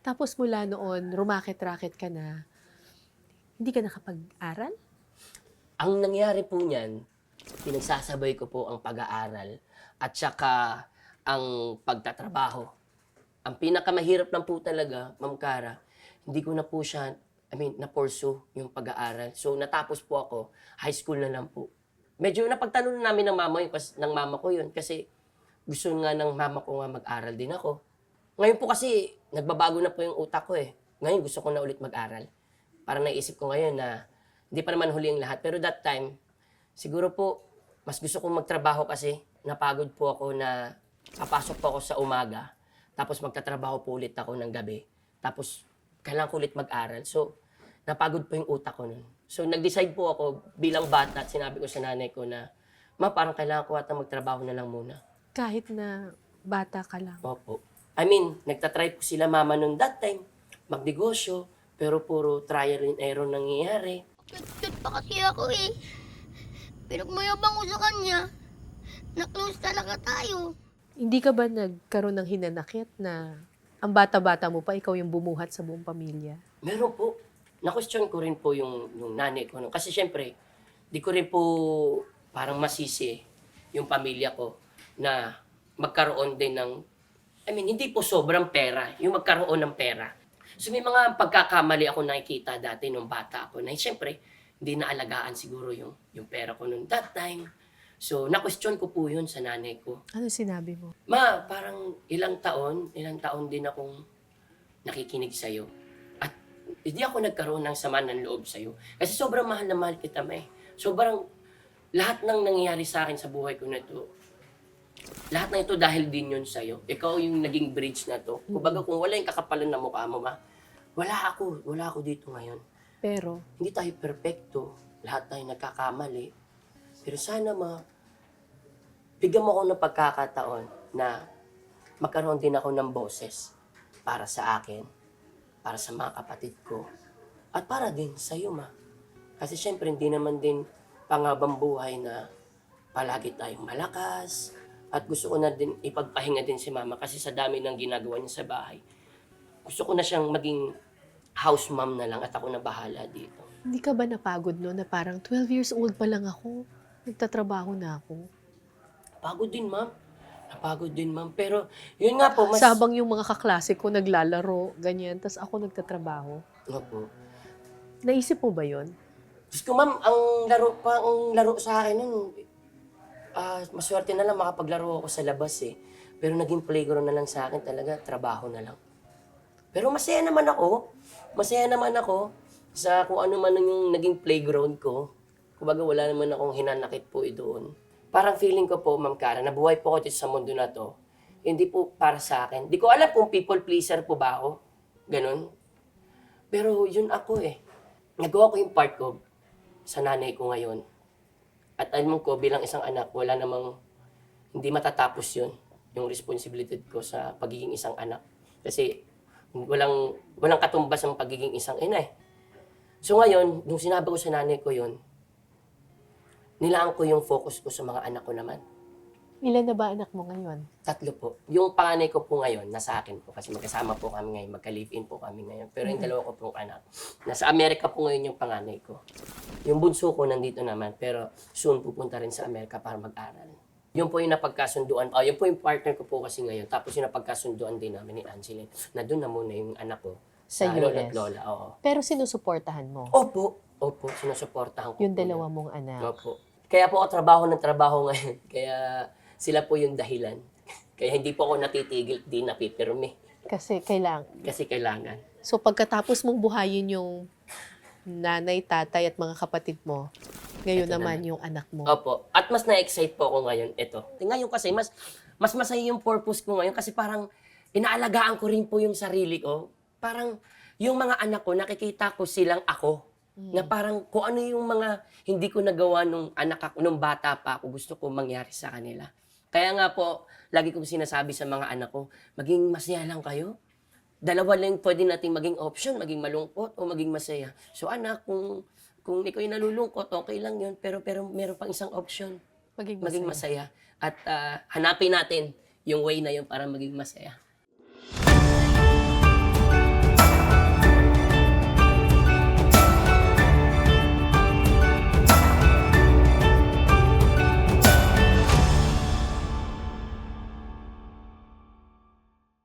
Tapos mula noon, rumakit-rakit ka na, hindi ka nakapag-aral? Ang nangyari po niyan, pinagsasabay ko po ang pag-aaral at saka ang pagtatrabaho. Ang pinakamahirap lang po talaga, Ma'am Cara, hindi ko na po siya, na-pursue yung pag-aaral. So, natapos po ako, high school na lang po. Medyo napagtanong namin ng mama ko yun kasi gusto nga ng mama ko nga mag-aral din ako. Ngayon po kasi, nagbabago na po yung utak ko eh. Ngayon gusto ko na ulit mag-aral. Parang naisip ko ngayon na hindi pa naman huli ang lahat. Pero that time, siguro po, mas gusto kong magtrabaho kasi napagod po ako na papasok po ako sa umaga, tapos magtatrabaho po ulit ako ng gabi, tapos kailangan ko ulit mag-aral. So, napagod po yung utak ko nun. So, nag-decide po ako bilang bata at sinabi ko sa nanay ko na, Ma, parang kailangan ko ata magtrabaho na lang muna. Kahit na bata ka lang. Opo. Nagtatry po sila mama nun that time, magnegosyo, pero puro trial and error nangyayari. Cute pa kasi ako eh. Pinagmayabang ko sa kanya. Na-close talaga tayo. Hindi ka ba nagkaroon ng hinanakit na ang bata-bata mo pa, ikaw yung bumuhat sa buong pamilya? Meron po. Na-question ko rin po yung nanay ko. Kasi syempre, di ko rin po parang masisi yung pamilya ko na magkaroon din ng, hindi po sobrang pera, yung magkaroon ng pera. So may mga pagkakamali ako nakikita dati nung bata ako na syempre, hindi naalagaan siguro yung pera ko nung that time. So, na-question ko po yun sa nanay ko. Ano sinabi mo? Ma, parang ilang taon din akong nakikinig sa'yo. At hindi ako nagkaroon ng sama ng loob sa'yo. Kasi sobrang mahal na mahal kita, ma eh. Sobrang lahat ng nangyayari sa akin sa buhay ko na ito, lahat na ito dahil din yun sa'yo. Ikaw yung naging bridge na to. Kumbaga kung wala yung kakapalan na mukha mo, ma, wala ako dito ngayon. Pero, Hindi tayo perfecto. Lahat tayo nagkakamali. Pero sana, ma, bigyan mo ako ng pagkakataon na magkaroon din ako ng boses para sa akin, para sa mga kapatid ko, at para din sa iyo, ma. Kasi syempre, hindi naman din panghabang buhay na palagi tayong malakas, at gusto ko na din ipagpahinga din si mama kasi sa dami ng ginagawa niya sa bahay. Gusto ko na siyang maging house mom na lang at ako na bahala dito. hindi ka ba napagod no na parang 12 years old pa lang ako, nagtatrabaho na ako? Pagod din, ma'am. Napagod din, ma'am. Pero, yun nga po, mas... Sabang yung mga kaklase ko naglalaro, ganyan, tas ako nagtatrabaho. Opo. Naisip mo ba yon? Diyos ko, ma'am, ang laro sa akin nun, maswerte na lang makapaglaro ako sa labas eh. Pero naging playground na lang sa akin talaga, trabaho na lang. Pero masaya naman ako. Masaya naman ako sa kung ano man yung naging playground ko. Kumbaga wala naman akong hinanakit po doon. Parang feeling ko po, Ma'am Cara, nabuhay po ako dito sa mundo na to. Hindi po para sa akin. Di ko alam kung people pleaser po ba ako. Ganon. Pero yun ako eh. Nagawa ko yung part ko sa nanay ko ngayon. At alam ko, bilang isang anak, wala namang, hindi matatapos yun, yung responsibility ko sa pagiging isang anak. Kasi walang katumbas ang pagiging isang ina eh. So ngayon, nung sinabi ko sa nanay ko yun, nilaan ko yung focus ko sa mga anak ko naman. Ilan na ba anak mo ngayon? 3 po. Yung panganay ko po ngayon, nasa akin po. Kasi magkasama po kami ngayon, magka-live-in po kami ngayon. Pero yung dalawa ko pong anak, nasa Amerika po ngayon yung panganay ko. Yung bunso ko nandito naman, pero soon pupunta rin sa Amerika para mag-aral. Yun po yung napagkasunduan. Yun po yung partner ko po kasi ngayon. Tapos yung napagkasunduan din namin ni Angeline, na doon na muna yung anak ko. Sa Lola US. at Lola, oo. Pero sinusuportahan mo Opo, sinusuportahan ko yung po dalawa yun. mong anak. Opo. Kaya po ako trabaho ng trabaho ngayon. Kaya sila po yung dahilan. Kaya hindi po ako natitigil, di napipirmi. Kasi kailangan. Kasi kailangan. So pagkatapos mong buhayin yung nanay, tatay at mga kapatid mo, ngayon Ito naman yung anak mo. Opo. At mas na-excite po ako ngayon. Ito. Ngayon kasi, mas masaya yung purpose ko ngayon kasi parang inaalagaan ko rin po yung sarili ko. Parang yung mga anak ko, nakikita ko silang ako. Na parang kung ano yung mga hindi ko nagawa nung anak ako, nung bata pa ako, gusto ko mangyari sa kanila. Kaya nga po, lagi kong sinasabi sa mga anak ko, maging masaya lang kayo. Dalawa lang pwede nating maging option, maging malungkot o maging masaya. So anak, kung ikaw yung nalulungkot, okay lang yun. Pero meron pang isang option, Maging maging masaya. masaya. At hanapin natin yung way na yun para maging masaya.